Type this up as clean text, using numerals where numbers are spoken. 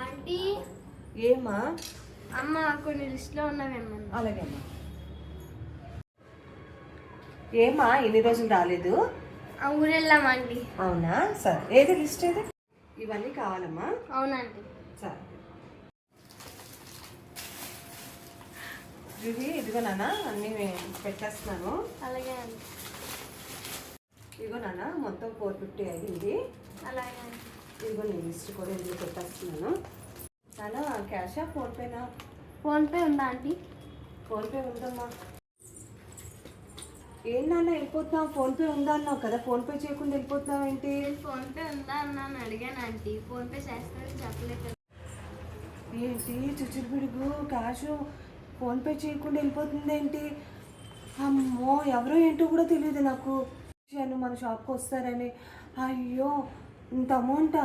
Aunty ఏమా అమ్మ కొన్ని లిస్ట్లో ఉన్నవేమ్మా. అలాగే అమ్మా. ఏమా ఎన్ని రోజులు రాలేదు? ఊరెళ్ళామండి. అవునా, సరే. ఏది లిస్ట్ ఏది? ఇవన్నీ కావాలమ్మా? అవునండి. సరే ఇదిగో నాన్న, అన్నీ పెట్టేస్తున్నాను. అలాగే అండి. ఇదిగో నాన్న, మొత్తం 450 అయ్యింది. అలాగే అండి. ఇదిగో నేను లిస్ట్ కూడా ఇందులో పెట్టేస్తున్నాను. నాన్న క్యాషా ఫోన్పేనా? ఫోన్పే ఉందా ఆంటీ? ఫోన్పే ఉందమ్మా. ఏం నాన్న వెళ్ళిపోతున్నావు? ఫోన్పే ఉందా అన్నావు కదా, ఫోన్పే చేయకుండా వెళ్ళిపోతున్నావు ఏంటి? ఫోన్పే ఉందా అన్నాను, అడిగాను ఆంటీ. ఫోన్పే చేస్తానని చెప్పలేదు కదా. ఏంటి చుచ్చుడు పిడుగు క్యాష్ ఫోన్పే చేయకుండా వెళ్ళిపోతుంది ఏంటి? అమ్మో, ఎవరో ఏంటో కూడా తెలియదు నాకు. మన షాప్కి వస్తారని. అయ్యో, ఇంత అమౌంటా?